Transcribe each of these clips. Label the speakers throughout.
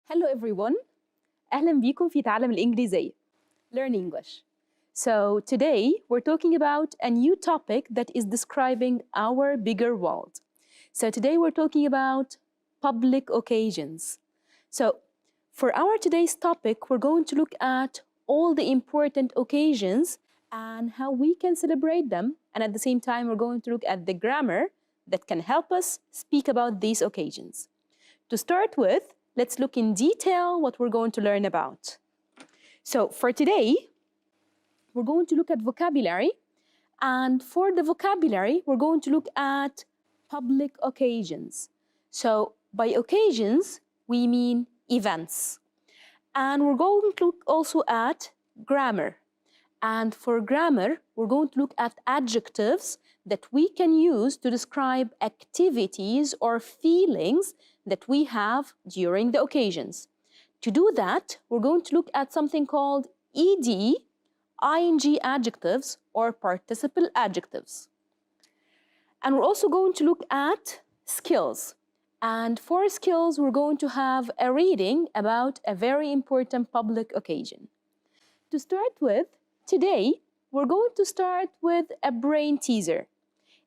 Speaker 1: Hello everyone. أهلا بيكم في تعلم الإنجليزية. Learn English. So today we're talking about a new topic that is describing our bigger world. So today we're talking about public occasions. So for our today's topic, we're going to look at all the important occasions and how we can celebrate them. And at the same time, we're going to look at the grammar that can help us speak about these occasions. To start with, let's look in detail what we're going to learn about. So for today, we're going to look at vocabulary. And for the vocabulary, we're going to look at public occasions. So by occasions, we mean events. And we're going to look also at grammar. And for grammar, we're going to look at adjectives that we can use to describe activities or feelings that we have during the occasions. To do that, we're going to look at something called ED, ING adjectives or participle adjectives. And we're also going to look at skills. And for skills, we're going to have a reading about a very important public occasion. To start with, today, we're going to start with a brain teaser.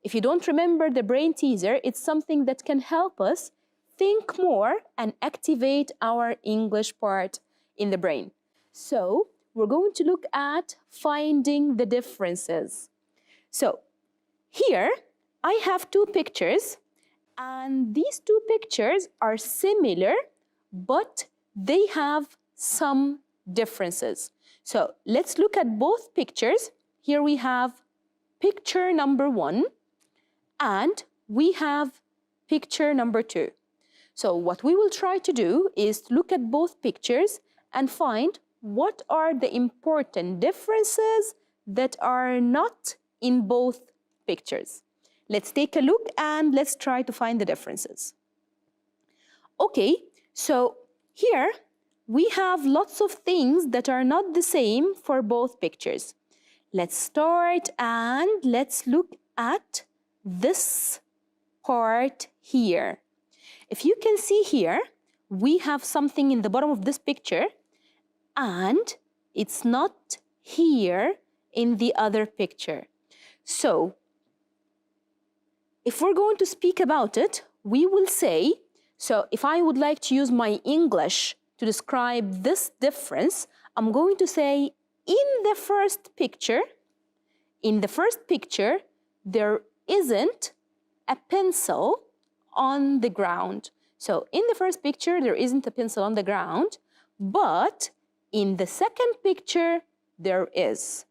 Speaker 1: If you don't remember the brain teaser, it's something that can help us think more and activate our English part in the brain. So we're going to look at finding the differences. So here I have two pictures, and these two pictures are similar, but they have some differences. So let's look at both pictures. Here we have picture number 1, and we have picture number 2. So what we will try to do is to look at both pictures and find what are the important differences that are not in both pictures. Let's take a look and let's try to find the differences. Okay, so here we have lots of things that are not the same for both pictures. Let's start and let's look at this part here. If you can see here, we have something in the bottom of this picture, and it's not here in the other picture. So if we're going to speak about it, we will say, so if I would like to use my English to describe this difference, I'm going to say in the first picture, there isn't a pencil on the ground. So in the first picture, there isn't a pencil on the ground, but in the second picture, there is.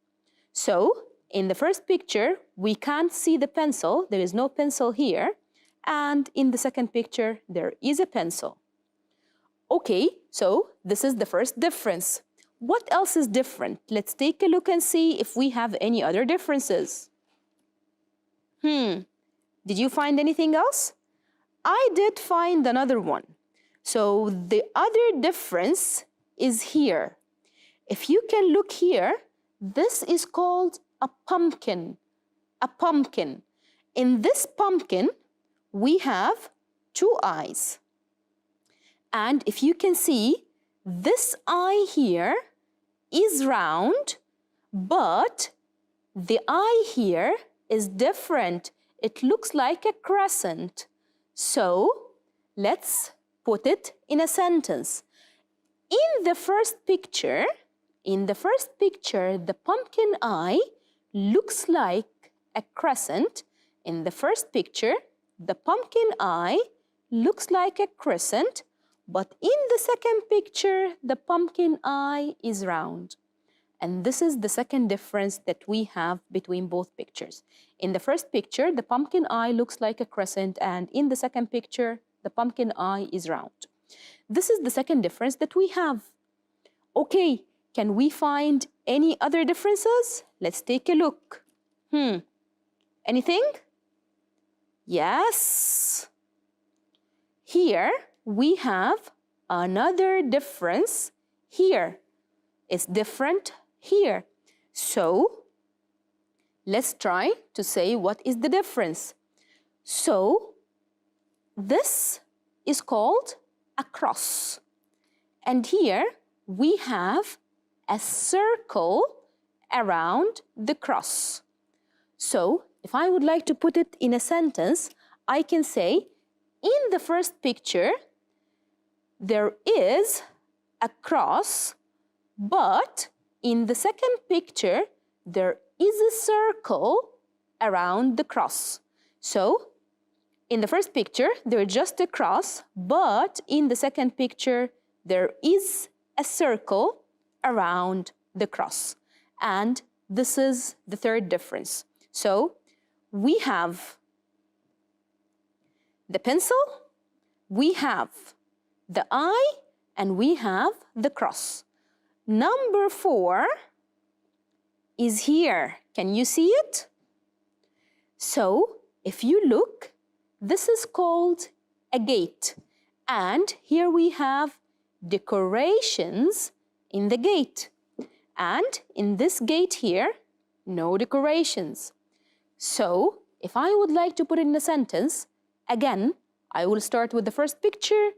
Speaker 1: So in the first picture, we can't see the pencil. There is no pencil here. And in the second picture, there is a pencil. Okay, so this is the first difference. What else is different? Let's take a look and see if we have any other differences. Did you find anything else? I did find another one. So the other difference is here. If you can look here, this is called a pumpkin. A pumpkin. In this pumpkin, we have 2 eyes. And if you can see, this eye here is round, but the eye here is different. It looks like a crescent. So let's put it in a sentence. In the first picture, the pumpkin eye looks like a crescent. In the first picture, the pumpkin eye looks like a crescent, but in the second picture, the pumpkin eye is round. And this is the second difference that we have between both pictures. In the first picture, the pumpkin eye looks like a crescent, and in the second picture, the pumpkin eye is round. This is the second difference that we have. Okay, can we find any other differences? Let's take a look. Anything? Yes. Here we have another difference here. It's different here. So let's try to say what is the difference. So this is called a cross. And here we have a circle around the cross. So if I would like to put it in a sentence, I can say, in the first picture, there is a cross, but in the second picture, there is a circle around the cross. So in the first picture, there is just a cross, but in the second picture, there is a circle around the cross. And this is the third difference. So we have the pencil, we have the eye, and we have the cross. Number 4 is here. Can you see it? So if you look, this is called a gate. And here we have decorations in the gate. And in this gate here, no decorations. So if I would like to put it in a sentence, again, I will start with the first picture,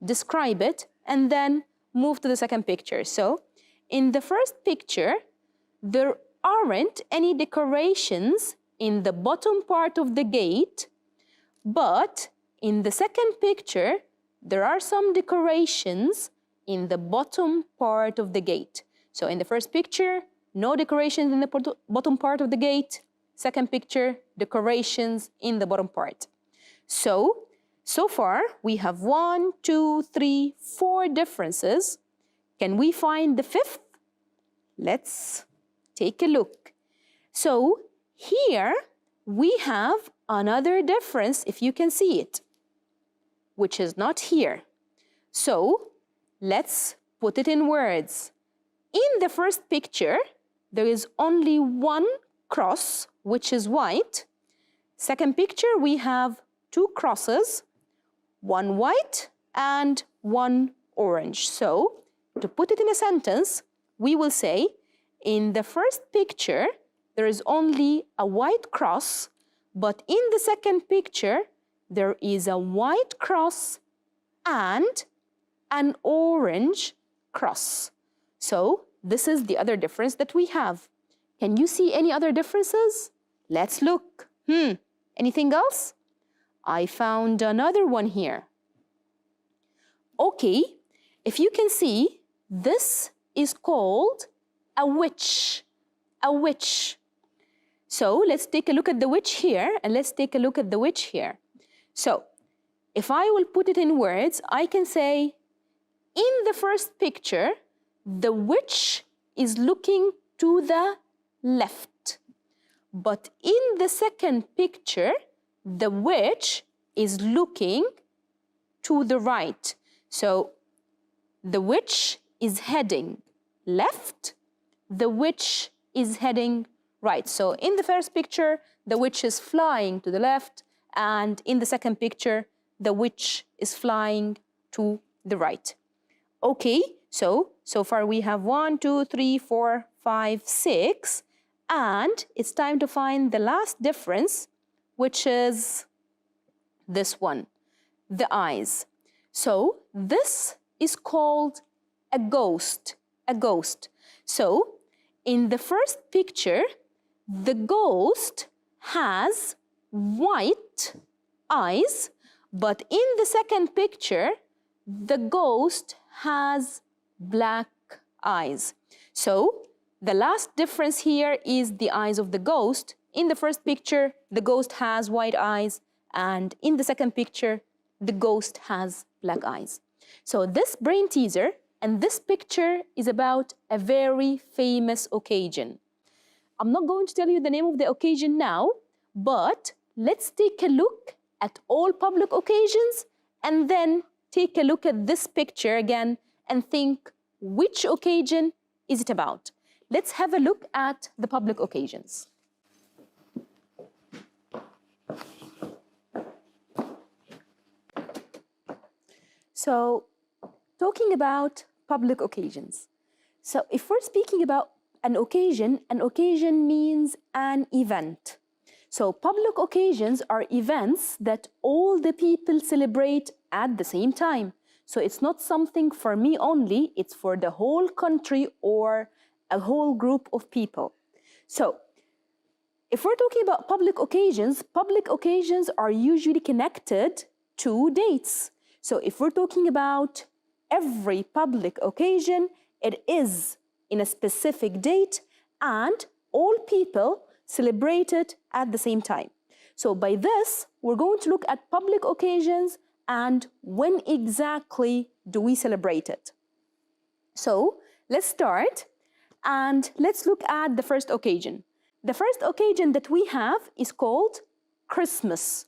Speaker 1: describe it, and then move to the second picture. So in the first picture, there aren't any decorations in the bottom part of the gate, but in the second picture, there are some decorations in the bottom part of the gate. So in the first picture, no decorations in the bottom part of the gate. Second picture, decorations in the bottom part. So far, we have 1, 2, 3, 4 differences. Can we find the fifth? Let's take a look. So here we have another difference, if you can see it, which is not here. So let's put it in words. In the first picture, there is only one cross, which is white. Second picture, we have 2 crosses, one white and one orange. So to put it in a sentence, we will say, in the first picture, there is only a white cross, but in the second picture, there is a white cross and an orange cross. So this is the other difference that we have. Can you see any other differences? Let's look. Anything else? I found another one here. Okay, if you can see, this is called a witch. A witch. So let's take a look at the witch here, and let's take a look at the witch here. So if I will put it in words, I can say, in the first picture, the witch is looking to the left. But in the second picture, the witch is looking to the right. So the witch is heading left, the witch is heading right. So in the first picture, the witch is flying to the left, and in the second picture, the witch is flying to the right. Okay, so far we have 1, 2, 3, 4, 5, 6, and it's time to find the last difference, which is this one, the eyes. So this is called a ghost, a ghost. So in the first picture, the ghost has white eyes, but in the second picture, the ghost has black eyes. So the last difference here is the eyes of the ghost. In the first picture, the ghost has white eyes, and in the second picture, the ghost has black eyes. So this brain teaser and this picture is about a very famous occasion. I'm not going to tell you the name of the occasion now, but let's take a look at all public occasions and then take a look at this picture again and think, which occasion is it about? Let's have a look at the public occasions. So, talking about public occasions. So, if we're speaking about an occasion means an event. So, public occasions are events that all the people celebrate at the same time. So it's not something for me only, it's for the whole country or a whole group of people. So if we're talking about public occasions are usually connected to dates. So if we're talking about every public occasion, it is in a specific date and all people celebrate it at the same time. So by this, we're going to look at public occasions and when exactly do we celebrate it. So let's start and let's look at the first occasion. The first occasion that we have is called Christmas.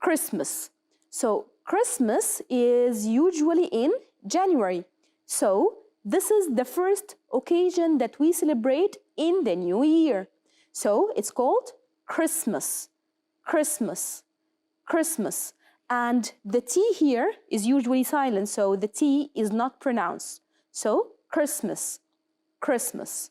Speaker 1: Christmas. So Christmas is usually in January. So this is the first occasion that we celebrate in the new year. So it's called Christmas. Christmas. Christmas. And the T here is usually silent, so the T is not pronounced. So Christmas. Christmas.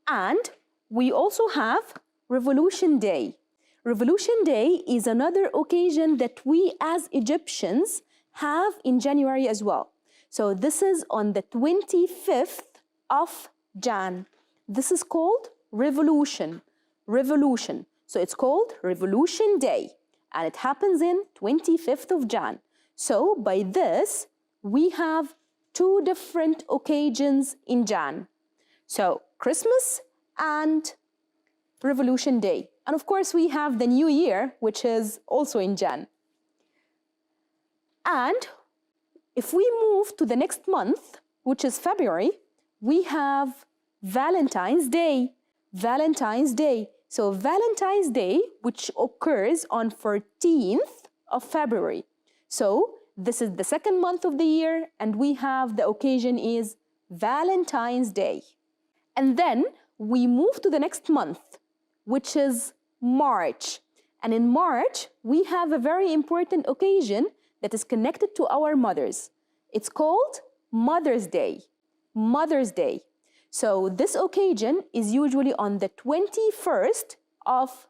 Speaker 1: And we also have Revolution Day. Revolution Day is another occasion that we as Egyptians have in January as well. So this is on the 25th of Jan. This is called Revolution. Revolution. So it's called Revolution Day and it happens in 25th of Jan. So by this, we have two different occasions in Jan. So Christmas and Revolution Day. And of course, we have the New Year, which is also in Jan. And if we move to the next month, which is February, we have Valentine's Day. Valentine's Day. So Valentine's Day, which occurs on 14th of February. So this is the second month of the year, and we have the occasion is Valentine's Day. And then we move to the next month, which is March. And in March, we have a very important occasion that is connected to our mothers. It's called Mother's Day. Mother's Day. So this occasion is usually on the 21st of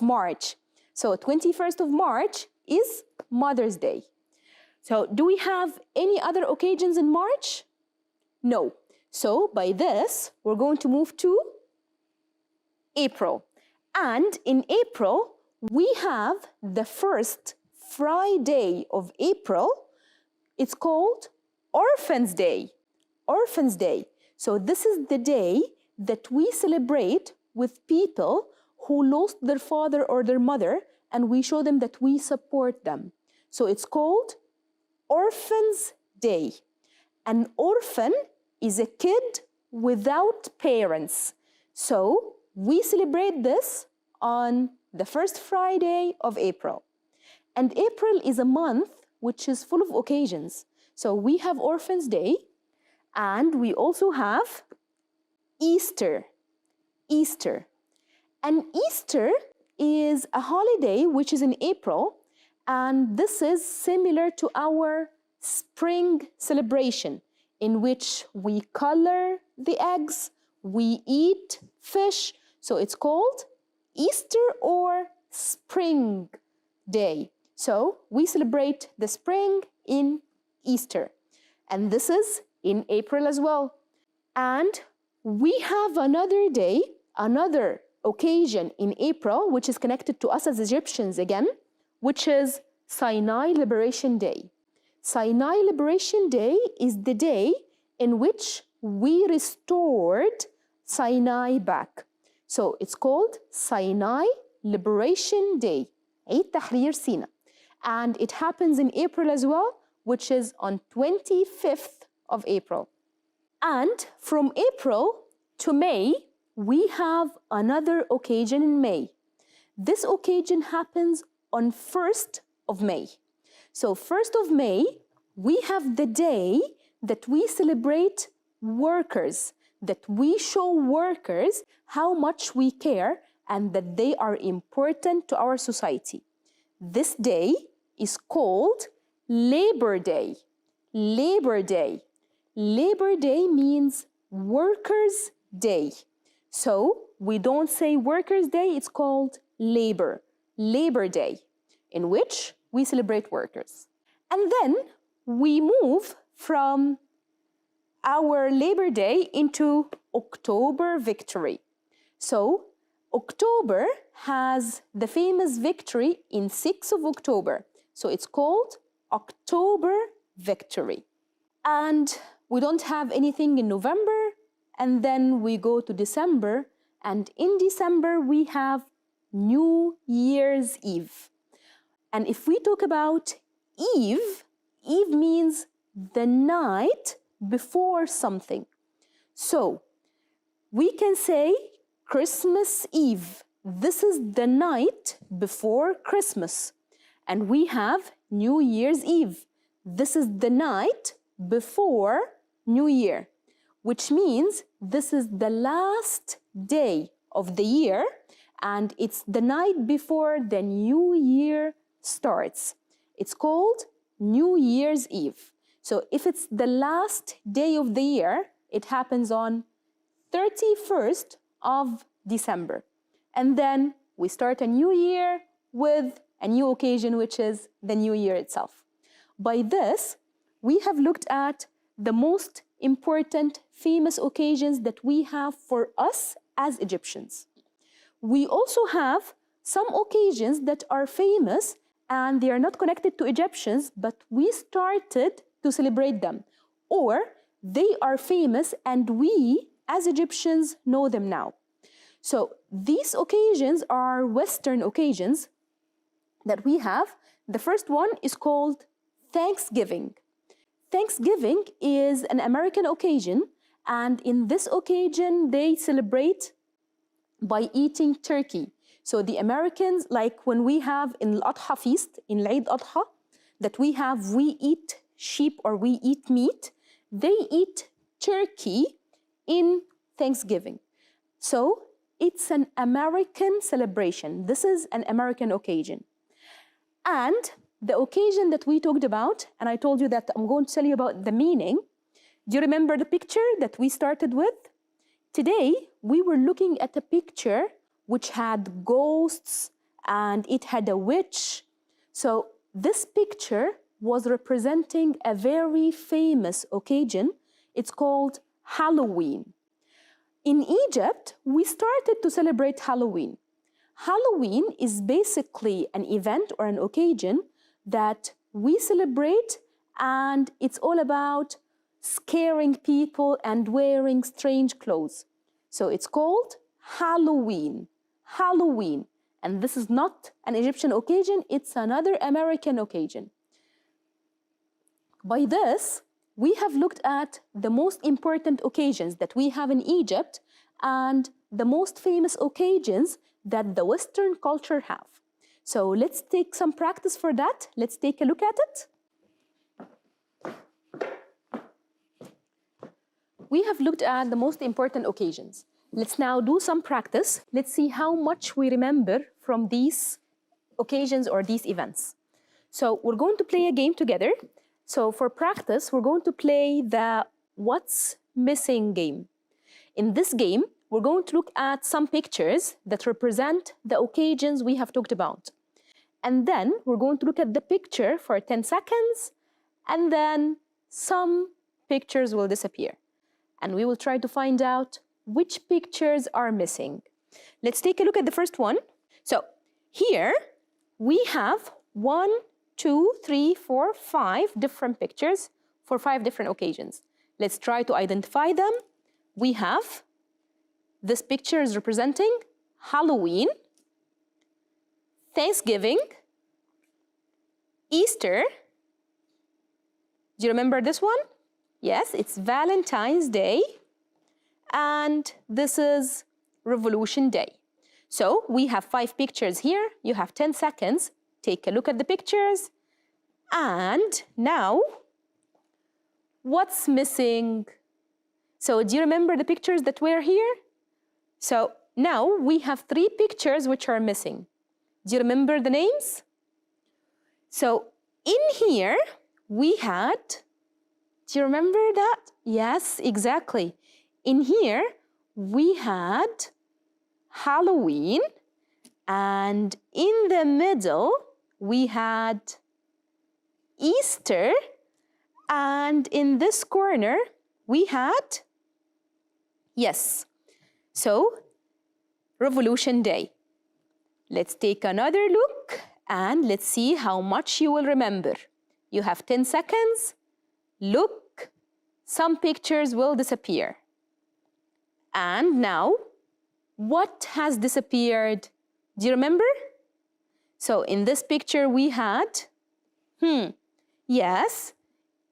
Speaker 1: March. So 21st of March is Mother's Day. So do we have any other occasions in March? No. So by this, we're going to move to April. And in April, we have the first Friday of April. It's called Orphans Day. Orphans Day. So this is the day that we celebrate with people who lost their father or their mother, and we show them that we support them. So it's called Orphans Day. An orphan is a kid without parents. So we celebrate this on the first Friday of April. And April is a month which is full of occasions. So we have Orphans Day, and we also have Easter. Easter. And Easter is a holiday which is in April, and this is similar to our spring celebration, in which we color the eggs, we eat fish. So it's called Easter or Spring Day. So we celebrate the spring in Easter. And this is in April as well. And we have another day, another occasion in April, which is connected to us as Egyptians again, which is Sinai Liberation Day. Sinai Liberation Day is the day in which we restored Sinai back. So it's called Sinai Liberation Day, Eid Tahrir Sina. And it happens in April as well, which is on 25th of April. And from April to May, we have another occasion in May. This occasion happens on 1st of May. So 1st of May, we have the day that we celebrate workers, that we show workers how much we care and that they are important to our society. This day is called Labor Day. Labor Day. Labor Day means Workers' Day. So we don't say Workers' Day, it's called Labor Day, in which we celebrate workers. And then we move from our Labor Day into October victory. So October has the famous victory in 6th of October. So it's called October victory. And we don't have anything in November, and then we go to December, and in December we have New Year's Eve. And if we talk about Eve, Eve means the night before something. So we can say Christmas Eve. This is the night before Christmas. And we have New Year's Eve. This is the night before New Year, which means this is the last day of the year, and it's the night before the New Year starts. It's called New Year's Eve. So if it's the last day of the year, it happens on 31st of December. And then we start a new year with a new occasion, which is the New Year itself. By this, we have looked at the most important famous occasions that we have for us as Egyptians. We also have some occasions that are famous and they are not connected to Egyptians, but we started to celebrate them, or they are famous and we as Egyptians know them now. So these occasions are Western occasions that we have. The first one is called Thanksgiving. Thanksgiving is an American occasion, and in this occasion they celebrate by eating turkey. So the Americans, like when we have in Al-Adha feast, in Eid Adha, that we eat sheep or we eat meat, they eat turkey in Thanksgiving. So it's an American celebration. This is an American occasion. And the occasion that we talked about, and I told you that I'm going to tell you about the meaning. Do you remember the picture that we started with? Today, we were looking at a picture which had ghosts and it had a witch. So this picture was representing a very famous occasion. It's called Halloween. In Egypt, we started to celebrate Halloween. Halloween is basically an event or an occasion that we celebrate, and it's all about scaring people and wearing strange clothes. So it's called Halloween. Halloween. And this is not an Egyptian occasion, it's another American occasion. By this, we have looked at the most important occasions that we have in Egypt and the most famous occasions that the Western culture have. So let's take some practice for that. Let's take a look at it. We have looked at the most important occasions. Let's now do some practice. Let's see how much we remember from these occasions or these events. So we're going to play a game together. So for practice, we're going to play the What's Missing game. In this game, we're going to look at some pictures that represent the occasions we have talked about. And then we're going to look at the picture for 10 seconds, and then some pictures will disappear. And we will try to find out which pictures are missing. Let's take a look at the first one. So here we have 1, 2, 3, 4, 5 different pictures for 5 different occasions. Let's try to identify them. We have this picture is representing Halloween, Thanksgiving, Easter. Do you remember this one? Yes, it's Valentine's Day. And this is Revolution Day. So we have 5 pictures here. You have 10 seconds. Take a look at the pictures. And now, what's missing? So do you remember the pictures that were here? So now we have 3 pictures which are missing. Do you remember the names? So in here we had, do you remember that? Yes, exactly. In here we had Halloween, and in the middle we had Easter, And in this corner, we had, yes, so Revolution Day. Let's take another look and let's see how much you will remember. You have 10 seconds. Look, some pictures will disappear. And now, what has disappeared? Do you remember? So in this picture we had, yes,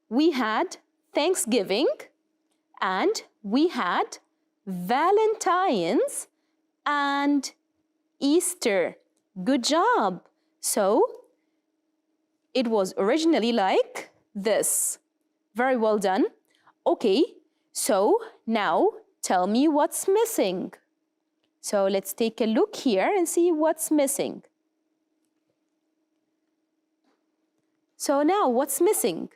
Speaker 1: we had Thanksgiving and we had Valentines and Easter. Good job. So it was originally like this. Very well done. Okay, so now tell me what's missing. So let's take a look here and see what's missing. So now what's missing?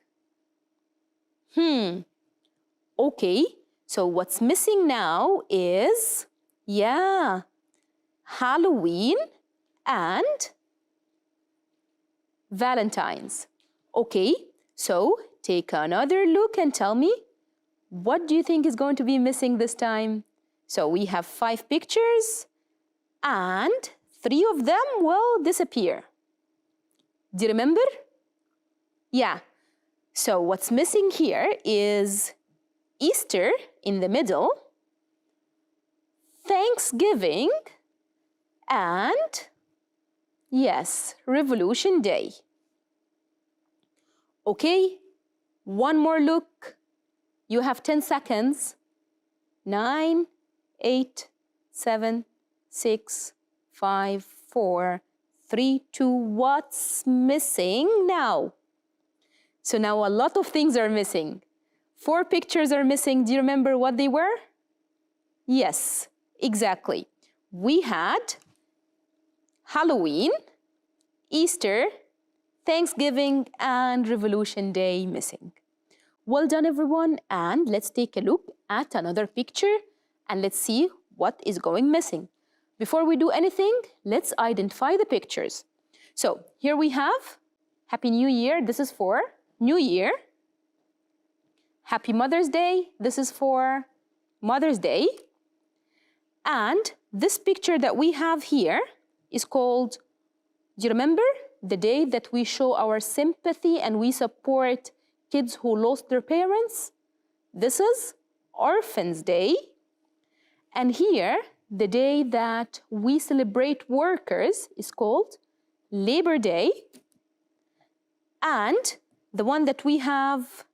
Speaker 1: Okay, so what's missing now is, yeah, Halloween and Valentines. Okay, so take another look and tell me, what do you think is going to be missing this time? So we have 5 pictures and 3 of them will disappear. Do you remember? Yeah. So what's missing here is Easter in the middle, Thanksgiving, and yes, Revolution Day. Okay, one more look. You have 10 seconds. 9, 8, 7, 6, 5, 4, 3, 2. What's missing now? So now a lot of things are missing. 4 pictures are missing. Do you remember what they were? Yes, exactly. We had Halloween, Easter, Thanksgiving, and Revolution Day missing. Well done, everyone, and let's take a look at another picture and let's see what is going missing. Before we do anything, let's identify the pictures. So here we have Happy New Year. This is for New Year. Happy Mother's Day. This is for Mother's Day. And this picture that we have here is called, do you remember? The day that we show our sympathy and we support kids who lost their parents. This is Orphans Day. And here, the day that we celebrate workers is called Labor Day. And the one that we have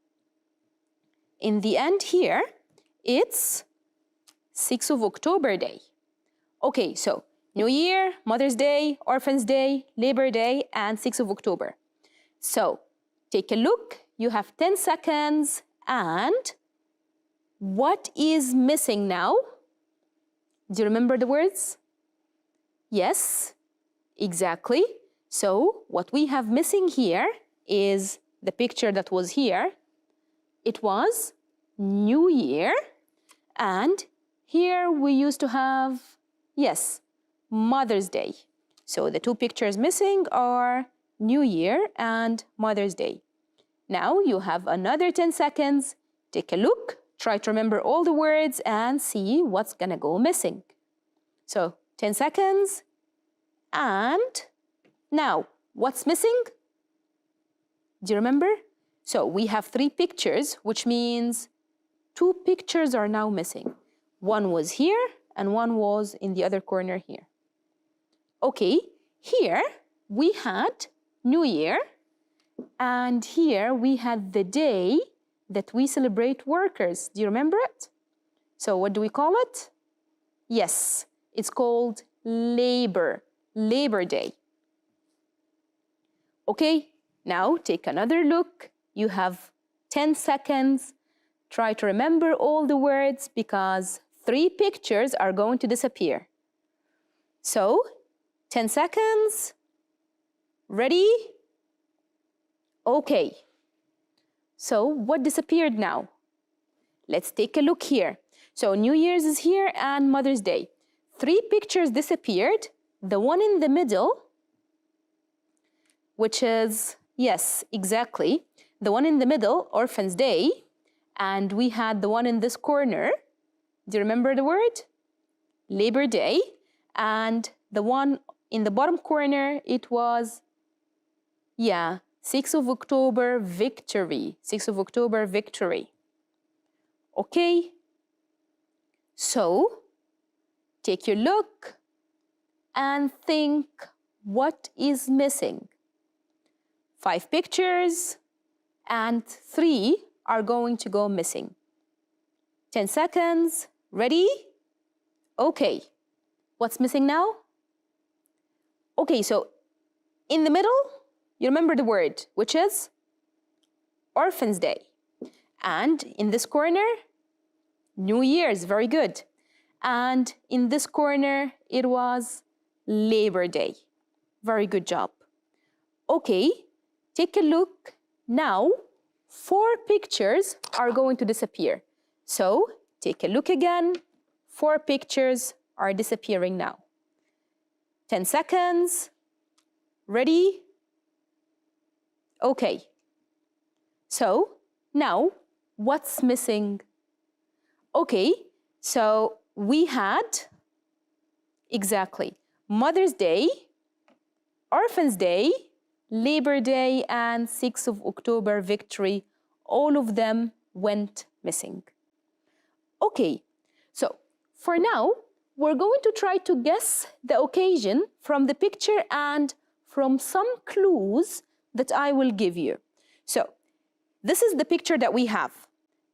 Speaker 1: in the end here, it's 6th of October Day. Okay, so New Year, Mother's Day, Orphans Day, Labor Day, and 6th of October. So take a look. You have 10 seconds. And what is missing now? Do you remember the words? Yes, exactly. So what we have missing here is the picture that was here. It was New Year. And here we used to have, yes, Mother's Day. So the 2 pictures missing are New Year and Mother's Day. Now you have another 10 seconds. Take a look, try to remember all the words and see what's gonna go missing. So 10 seconds. And now, what's missing? Do you remember? So we have 3 pictures, which means 2 pictures are now missing. One was here and one was in the other corner here. Okay, here we had New Year, and here we had the day that we celebrate workers. Do you remember it? So what do we call it? Yes, it's called Labor Day. Okay, now take another look. You have 10 seconds. Try to remember all the words because 3 pictures are going to disappear. So, 10 seconds. Ready? Okay. So, what disappeared now? Let's take a look here. So, New Year's is here and Mother's Day. 3 pictures disappeared. The one in the middle, which is Yes, exactly. The one in the middle, Orphans Day, and we had the one in this corner. Do you remember the word? Labor Day. And the one in the bottom corner, it was, 6th of October, victory. 6th of October, victory. Okay? So, take your look and think, what is missing? 5 pictures and 3 are going to go missing. 10 seconds. Ready? Okay. What's missing now? Okay, so in the middle, you remember the word, which is Orphans Day. And in this corner, New Year's, very good. And in this corner, it was Labor Day. Very good job. Okay, take a look. Now, 4 pictures are going to disappear. So, take a look again. 4 pictures are disappearing now. 10 seconds. Ready? Okay. So, now, what's missing? Okay, so we had, exactly, Mother's Day, Orphans Day, Labor Day, and 6th of October, victory. All of them went missing. Okay, so for now, we're going to try to guess the occasion from the picture and from some clues that I will give you. So, this is the picture that we have.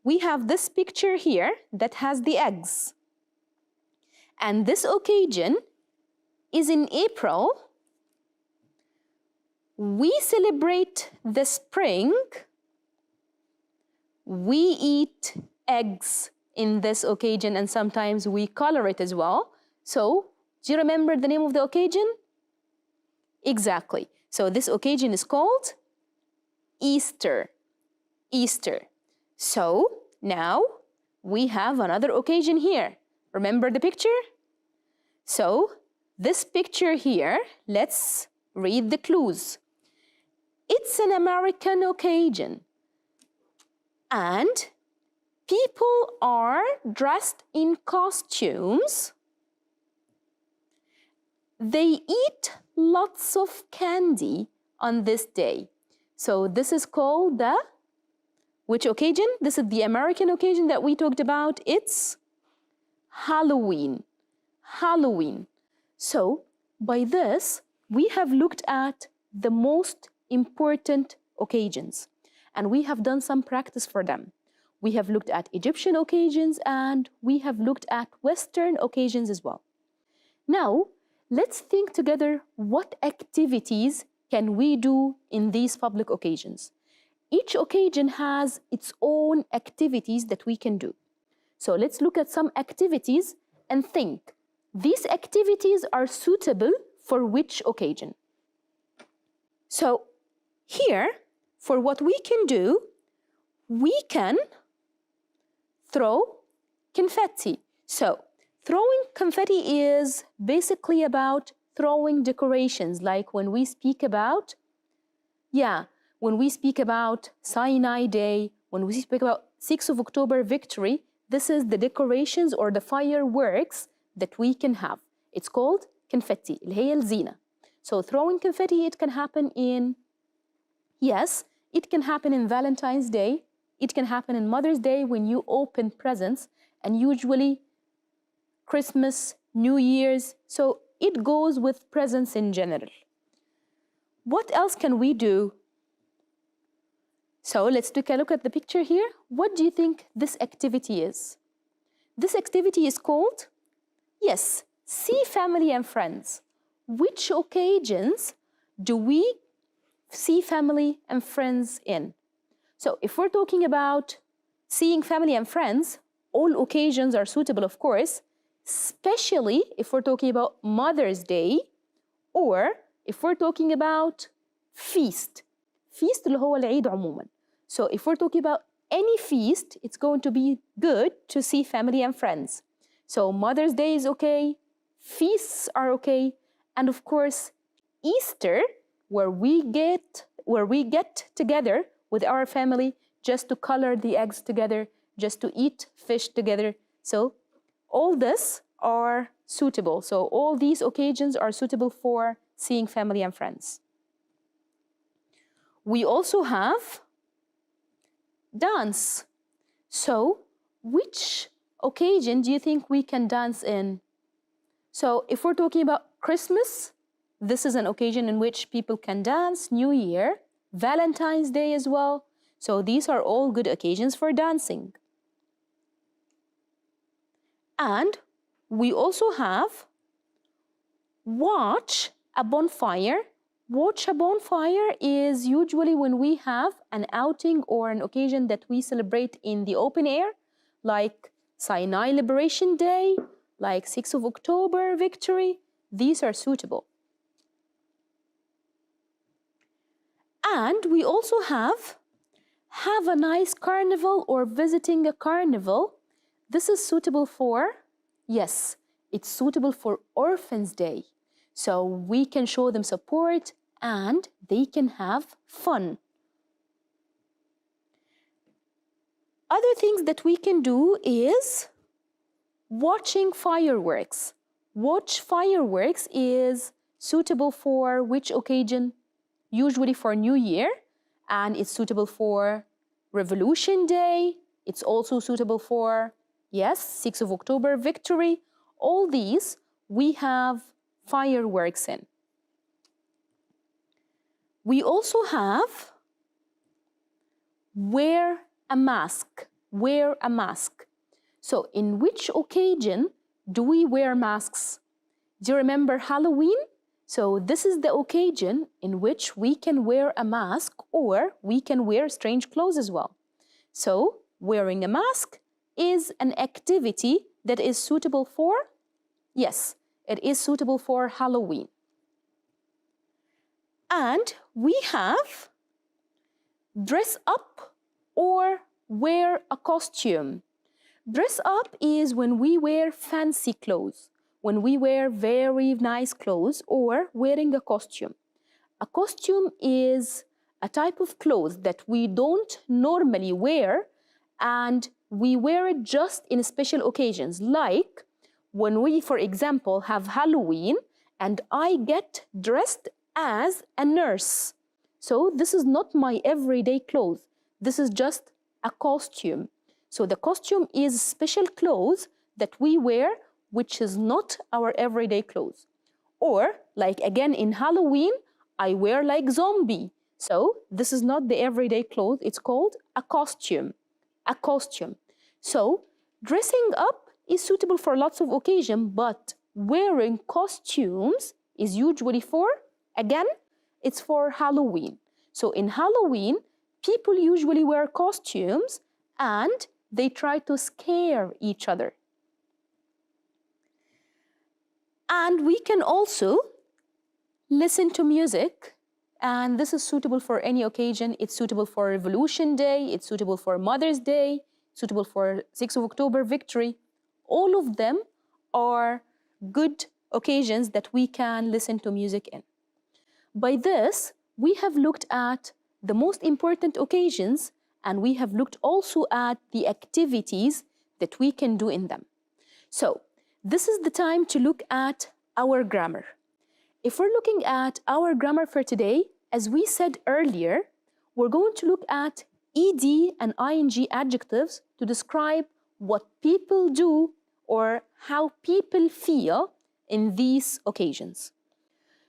Speaker 1: We have this picture here that has the eggs. And this occasion is in April. We celebrate the spring. We eat eggs in this occasion, and sometimes we color it as well. So, do you remember the name of the occasion? Exactly. So this occasion is called Easter. Easter. So now we have another occasion here. Remember the picture? So this picture here, let's read the clues. It's an American occasion. And people are dressed in costumes. They eat lots of candy on this day. So this is called the, which occasion? This is the American occasion that we talked about. It's Halloween. Halloween. So by this, we have looked at the most important occasions, and we have done some practice for them. We have looked at Egyptian occasions, and we have looked at Western occasions as well. Now, let's think together, what activities can we do in these public occasions? Each occasion has its own activities that we can do. So let's look at some activities and think, these activities are suitable for which occasion? So here, for what we can do, we can throw confetti. So throwing confetti is basically about throwing decorations, like when we speak about, when we speak about Sinai Day, when we speak about 6th of October victory, this is the decorations or the fireworks that we can have. It's called confetti, اللي هي الزينة. So throwing confetti, it can happen in, it can happen in Valentine's Day, it can happen in Mother's Day when you open presents, and usually Christmas, New Year's, so it goes with presents in general. What else can we do? So let's take a look at the picture here. What do you think this activity is? This activity is called, see family and friends. Which occasions do we see family and friends in? So if we're talking about seeing family and friends, all occasions are suitable, of course, especially if we're talking about Mother's Day, or if we're talking about feast. Feast اللي هو العيد عموما. So if we're talking about any feast, it's going to be good to see family and friends. So Mother's Day is okay, feasts are okay, and of course, Easter, where we get where we get together with our family just to color the eggs together, just to eat fish together. So all this are suitable. So all these occasions are suitable for seeing family and friends. We also have dance. So which occasion do you think we can dance in? So if we're talking about Christmas, this is an occasion in which people can dance. New Year, Valentine's Day as well. So these are all good occasions for dancing. And we also have watch a bonfire. Watch a bonfire is usually when we have an outing or an occasion that we celebrate in the open air, like Sinai Liberation Day, like 6th of October victory. These are suitable. And we also have a nice carnival or visiting a carnival. This is suitable for, yes, it's suitable for Orphans Day. So we can show them support and they can have fun. Other things that we can do is watching fireworks. Watch fireworks is suitable for which occasion? Usually for New Year, and it's suitable for Revolution Day. It's also suitable for, yes, 6th of October victory. All these we have fireworks in. We also have wear a mask. Wear a mask. So in which occasion do we wear masks? Do you remember Halloween? So this is the occasion in which we can wear a mask or we can wear strange clothes as well. So wearing a mask is an activity that is suitable for, yes, it is suitable for Halloween. And we have dress up or wear a costume. Dress up is when we wear fancy clothes, when we wear very nice clothes or wearing a costume. A costume is a type of clothes that we don't normally wear and we wear it just in special occasions, like when we, for example, have Halloween and I get dressed as a nurse. So this is not my everyday clothes. This is just a costume. So the costume is special clothes that we wear, which is not our everyday clothes. Or, like again in Halloween, I wear like zombie. So this is not the everyday clothes, it's called a costume. A costume. So dressing up is suitable for lots of occasions, but wearing costumes is usually for, again, it's for Halloween. So in Halloween, people usually wear costumes and they try to scare each other. And we can also listen to music, and this is suitable for any occasion. It's suitable for Revolution Day, it's suitable for Mother's Day, suitable for 6th of October victory. All of them are good occasions that we can listen to music in. By this, we have looked at the most important occasions, and we have looked also at the activities that we can do in them. So, this is the time to look at our grammar. If we're looking at our grammar for today, as we said earlier, we're going to look at ed and ing adjectives to describe what people do or how people feel in these occasions.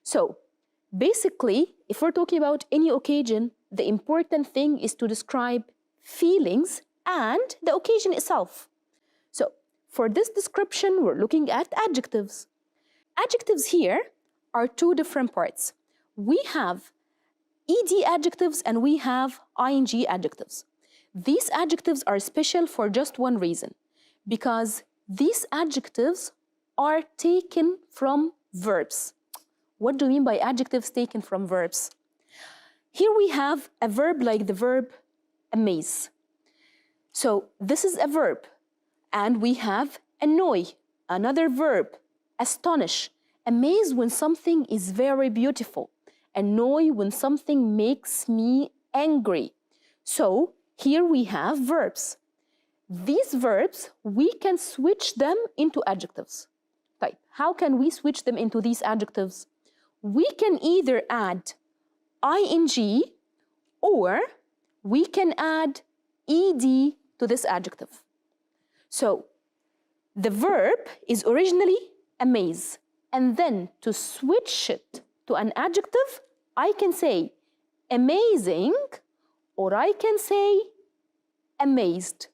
Speaker 1: So, basically, if we're talking about any occasion, the important thing is to describe feelings and the occasion itself. So, for this description, we're looking at adjectives. Adjectives here are two different parts. We have ed adjectives and we have ing adjectives. These adjectives are special for just one reason, because these adjectives are taken from verbs. What do you mean by adjectives taken from verbs? Here we have a verb like the verb amaze. So this is a verb. And we have annoy, another verb, astonish. Amaze when something is very beautiful. annoy when something makes me angry. So here we have verbs. These verbs, we can switch them into adjectives. طيب, how can we switch them into these adjectives? We can either add ing or we can add ed to this adjective. So the verb is originally amaze, and then to switch it to an adjective, I can say amazing or I can say amazed.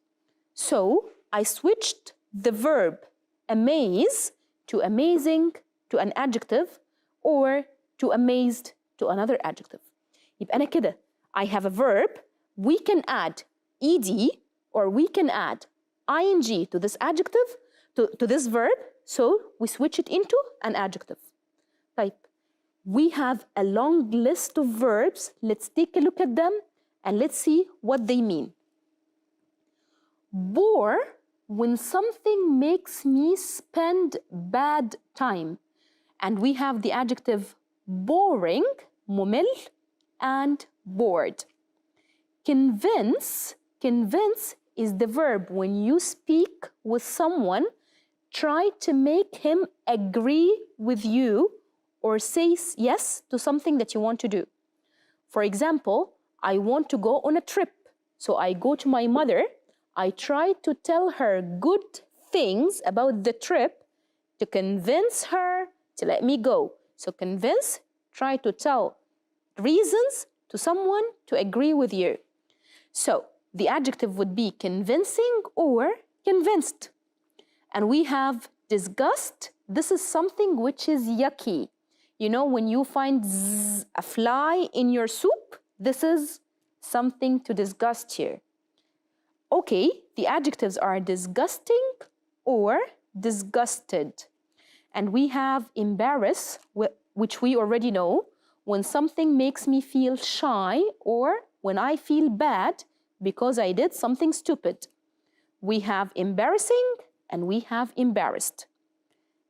Speaker 1: So I switched the verb amaze to amazing to an adjective or to amazed to another adjective. يبقى أنا كده I have a verb, we can add ed or we can add ing to this adjective, to this verb, so we switch it into an adjective. طيب, we have a long list of verbs. Let's take a look at them and let's see what they mean. Bore, when something makes me spend bad time. And we have the adjective boring, ممل, and bored. Convince is the verb when you speak with someone, try to make him agree with you or say yes to something that you want to do. For example, I want to go on a trip. So I go to my mother, I try to tell her good things about the trip to convince her to let me go. So convince, try to tell reasons to someone to agree with you. So the adjective would be convincing or convinced. And we have disgust. This is something which is yucky. You know, when you find a fly in your soup, this is something to disgust you. Okay, the adjectives are disgusting or disgusted. And we have embarrass, which we already know, when something makes me feel shy or when I feel bad because I did something stupid. We have embarrassing and we have embarrassed.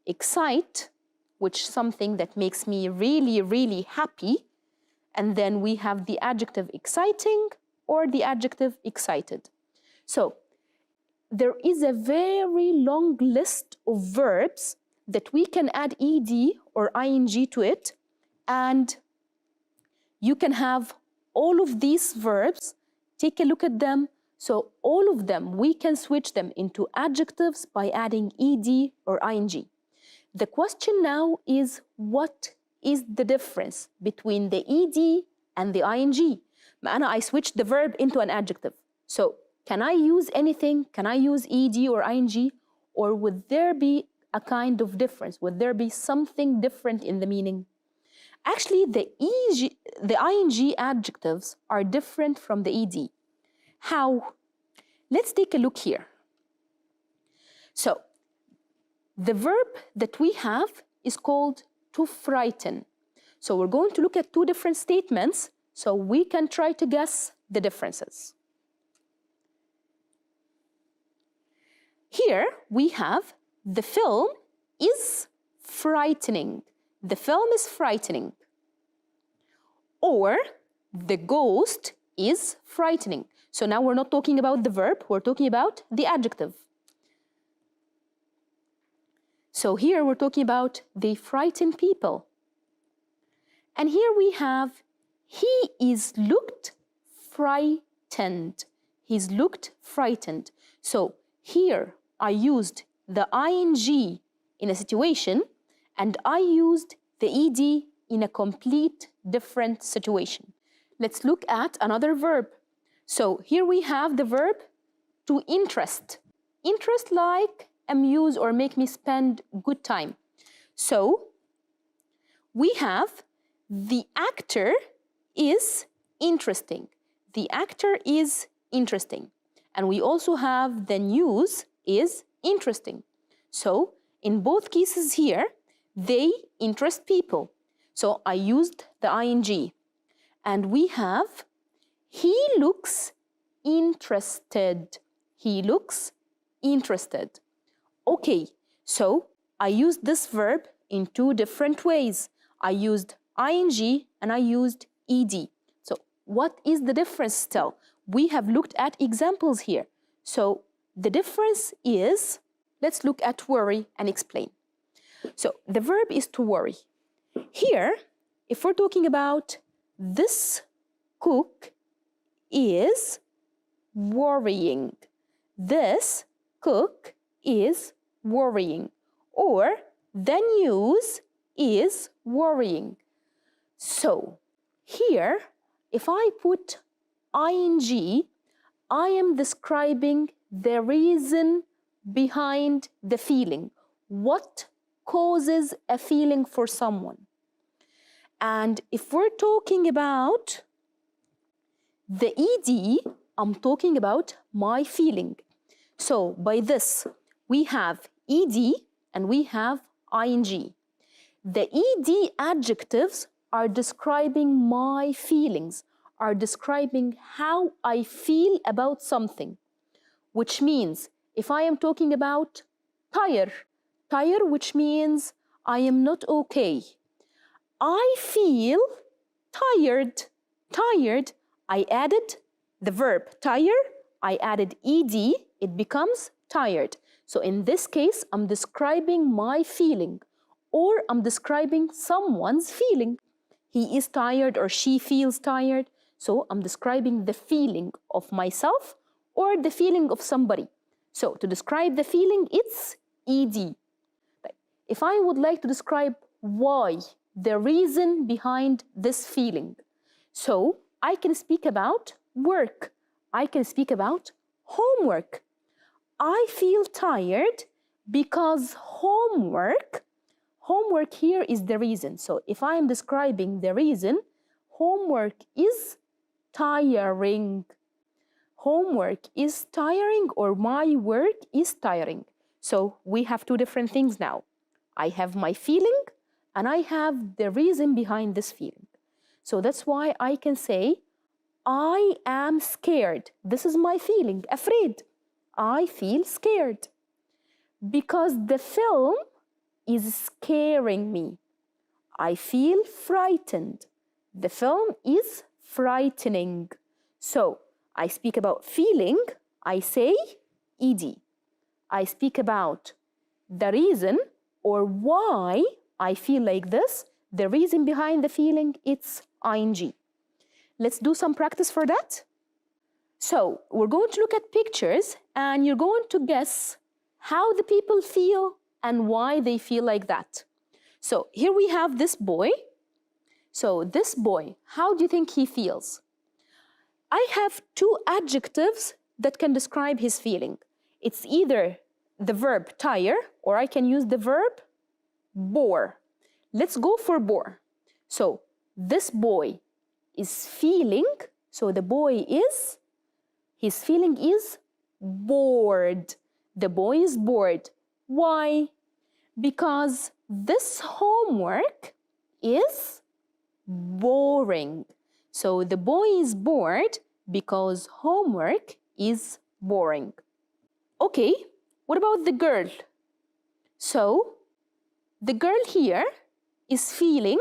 Speaker 1: Excite, which is something that makes me really, really happy. And then we have the adjective exciting or the adjective excited. So there is a very long list of verbs that we can add ed or ing to it, and you can have all of these verbs, take a look at them. So all of them, we can switch them into adjectives by adding ed or ing. The question now is, what is the difference between the ed and the ing? I switched the verb into an adjective. So can I use anything? Can I use ed or ing? Or would there be a kind of difference? Would there be something different in the meaning? Actually, the ing adjectives are different from the ed. How? Let's take a look here. So, the verb that we have is called to frighten. So we're going to look at two different statements so we can try to guess the differences. Here we have the film is frightening. The film is frightening. Or the ghost is frightening. So now we're not talking about the verb, we're talking about the adjective. So here we're talking about they frighten people. And here we have he is looked frightened. He's looked frightened. So here I used the ing in a situation and I used the ed in a complete different situation. Let's look at another verb. So here we have the verb to interest. Interest like amuse or make me spend good time. So we have the actor is interesting. The actor is interesting. And we also have the news is interesting. So in both cases here, they interest people. So I used the ing. And we have he looks interested. He looks interested. Okay, so I used this verb in two different ways. I used ing and I used ed. So what is the difference still? We have looked at examples here. So the difference is, let's look at worry and explain. So the verb is to worry. Here, if we're talking about this cook is worrying. This cook is worrying. Or the news is worrying. So here, if I put ing, I am describing the reason behind the feeling. What causes a feeling for someone? And if we're talking about the ed, I'm talking about my feeling. So by this, we have ed and we have ing. The ed adjectives are describing my feelings, are describing how I feel about something, which means if I am talking about tire, which means I am not okay. I feel tired. I added the verb tire, I added ed, it becomes tired. So in this case, I'm describing my feeling, or I'm describing someone's feeling. He is tired or she feels tired. So I'm describing the feeling of myself or the feeling of somebody. So to describe the feeling, it's ed. If I would like to describe why, the reason behind this feeling, so I can speak about work. I can speak about homework. I feel tired because homework here is the reason. So if I am describing the reason, homework is tiring. Homework is tiring, or my work is tiring. So we have two different things now. I have my feeling and I have the reason behind this feeling. So that's why I can say, I am scared. This is my feeling, afraid. I feel scared because the film is scaring me. I feel frightened. The film is frightening. So I speak about feeling, I say ed. I speak about the reason or why I feel like this, the reason behind the feeling, it's ing. Let's do some practice for that. So we're going to look at pictures and you're going to guess how the people feel and why they feel like that. So here we have this boy. So this boy, how do you think he feels? I have two adjectives that can describe his feeling. It's either the verb tire or I can use the verb bore. Let's go for bore. So this boy is feeling, so the boy is, his feeling is bored. The boy is bored. Why? Because this homework is boring. So the boy is bored because homework is boring. Okay, what about the girl? So the girl here is feeling.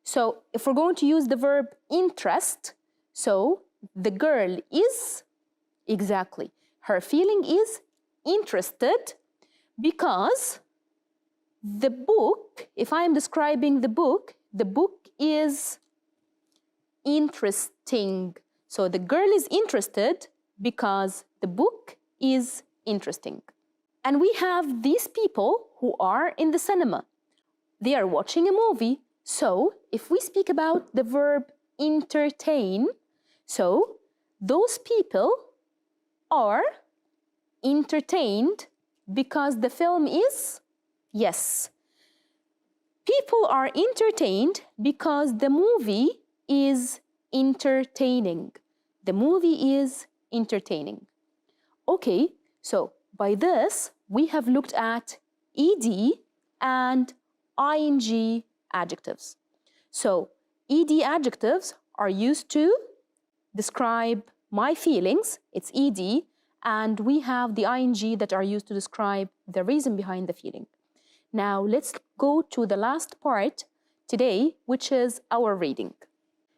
Speaker 1: So if we're going to use the verb interest, so the girl is, exactly, her feeling is interested because the book, if I'm describing the book is interesting. So the girl is interested because the book is interesting. And we have these people who are in the cinema. They are watching a movie. So if we speak about the verb entertain, so those people are entertained because the film is, yes. People are entertained because the movie is entertaining. The movie is entertaining. Okay, so by this, we have looked at ed and ing adjectives. So ed adjectives are used to describe my feelings, it's ed, and we have the ing that are used to describe the reason behind the feeling. Now let's go to the last part today, which is our reading.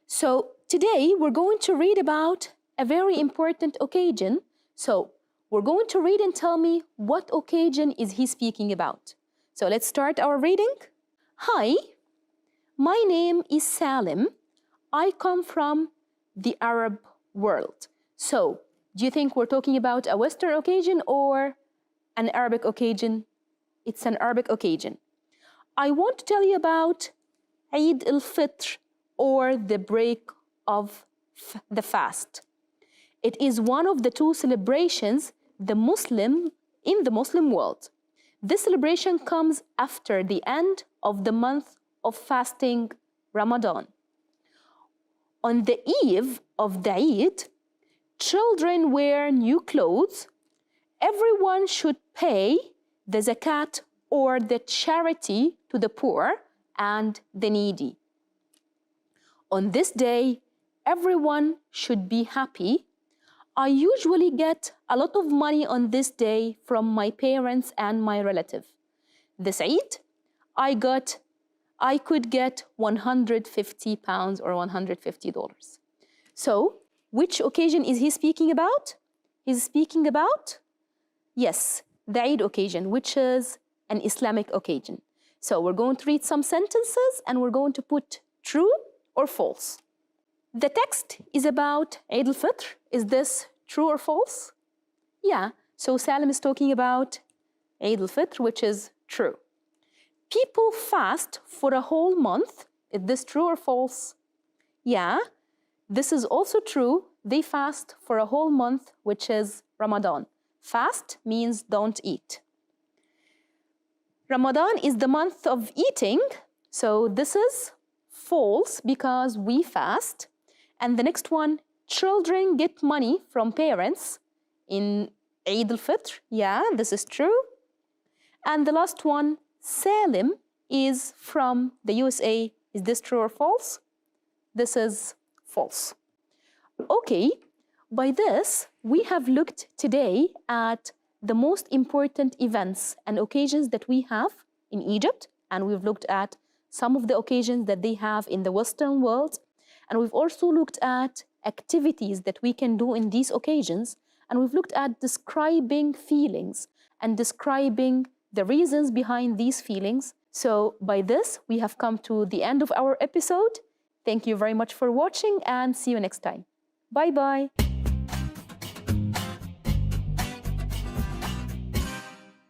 Speaker 1: So today we're going to read about a very important occasion. So we're going to read and tell me what occasion is he speaking about. So let's start our reading. Hi, my name is Salim. I come from the Arab world. So do you think we're talking about a Western occasion or an Arabic occasion? It's an Arabic occasion. I want to tell you about Eid al-Fitr, or the break of the fast. It is one of the two celebrations in the Muslim world. This celebration comes after the end of the month of fasting, Ramadan. On the eve of the Eid, children wear new clothes. Everyone should pay the zakat or the charity to the poor and the needy. On this day, everyone should be happy. I usually get a lot of money on this day from my parents and my relative. This Eid, I could get 150 pounds or $150. So, which occasion is he speaking about? He's speaking about, yes, the Eid occasion, which is an Islamic occasion. So we're going to read some sentences and we're going to put true or false. The text is about Eid al-Fitr. Is this true or false? Yeah, so Salim is talking about Eid al-Fitr, which is true. People fast for a whole month. Is this true or false? Yeah, this is also true. They fast for a whole month, which is Ramadan. Fast means don't eat. Ramadan is the month of eating, so this is false because we fast. And the next one, children get money from parents in Eid al-Fitr. Yeah, this is true. And the last one, Salim is from the USA. Is this true or false? This is false. Okay, by this, we have looked today at the most important events and occasions that we have in Egypt, and we've looked at some of the occasions that they have in the Western world, and we've also looked at activities that we can do in these occasions, and we've looked at describing feelings and describing the reasons behind these feelings. So by this, we have come to the end of our episode. Thank you very much for watching and see you next time. Bye-bye.